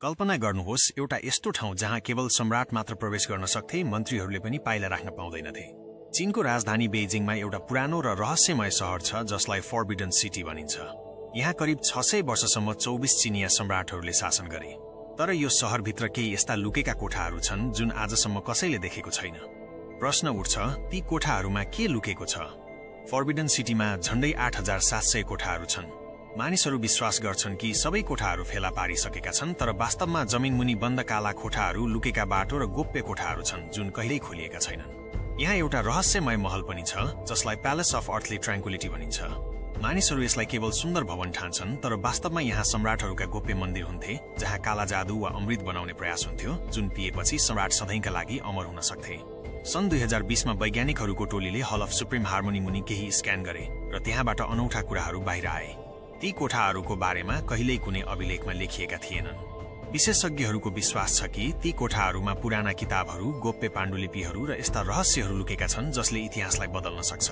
कल्पना गर्नुहोस् एउटा यस्तो ठाउँ जहाँ केवल सम्राट मात्र प्रवेश गर्न सक्थे, मन्त्रीहरूले पनि पाइला राख्न पाउँदैनथे। चीनको राजधानी बेइजिङमा एउटा पुरानो र रहस्यमय शहर छ जसलाई फर्बिडन सिटी भनिन्छ। यहाँ करिब 600 वर्षसम्म 24 चिनिया सम्राटहरूले शासन गरे। तर यो शहरभित्र केही यस्ता लुकेका कोठाहरू छन् जुन आजसम्म कसैले देखेको छैन। प्रश्न उठ्छ, ती कोठाहरूमा के लुकेको छ? फर्बिडन सिटीमा झण्डै 8700 कोठाहरू छन्। मानिसहरू विश्वास गर्छन् कि सबै कोठाहरू फेला पारिसकेका छन्, तर वास्तवमा जमिनमुनि बन्द काला कोठाहरू, लुकेका बाटो र गोप्य कोठाहरू छन् जुन कहिल्यै खोलिएका छैनन्। यहाँ एउटा रहस्यमय महल पनि छ जसलाई प्यालेस अफ अर्थली ट्र्याङ्क्युलिटी भनिन्छ। मानिसहरू यसलाई केवल सुन्दर भवन ठान्छन्, तर वास्तवमा यहाँ सम्राटहरूका गोप्य मन्दिर हुन्थे जहाँ काला जादु वा अमृत बनाउने प्रयास हुन्थ्यो, जुन पिएपछि सम्राट सधैँका लागि अमर हुन सक्थे। सन् 2020 मा वैज्ञानिकहरूको टोलीले हल अफ सुप्रिम हार्मोनी मुनि केही स्क्यान गरे र त्यहाँबाट अनौठा कुराहरू बाहिर आए। ती कोठाहरूको बारेमा कहिल्यै कुनै अभिलेखमा लेखिएका थिएनन्। विशेषज्ञहरूको विश्वास छ कि ती कोठाहरूमा पुराना किताबहरू, गोप्य पाण्डुलिपिहरू र यस्ता रहस्यहरू लुकेका छन् जसले इतिहासलाई बदल्न सक्छ।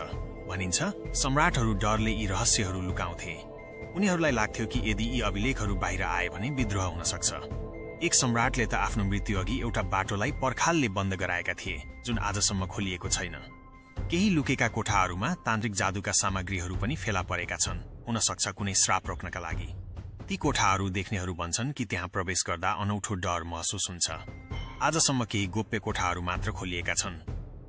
भनिन्छ सम्राटहरू डरले यी रहस्यहरू लुकाउँथे। उनीहरूलाई लाग्थ्यो कि यदि यी अभिलेखहरू बाहिर आए भने विद्रोह हुन सक्छ। एक सम्राटले त आफ्नो मृत्युअघि एउटा बाटोलाई पर्खालले बन्द गराएका थिए जुन आजसम्म खोलिएको छैन। केही लुकेका कोठाहरूमा तान्त्रिक जादुका सामग्रीहरू पनि फेला परेका छन्, हुन सक्छ कुनै श्राप रोक्नका लागि। ती कोठाहरू देख्नेहरू भन्छन् कि त्यहाँ प्रवेश गर्दा अनौठो डर महसुस हुन्छ। आजसम्म केही गोप्य कोठाहरू मात्र खोलिएका छन्,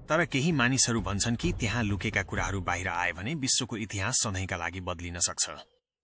तर केही मानिसहरू भन्छन् कि त्यहाँ लुकेका कुराहरू बाहिर आए भने विश्वको इतिहास सधैँका लागि बदलिन सक्छ।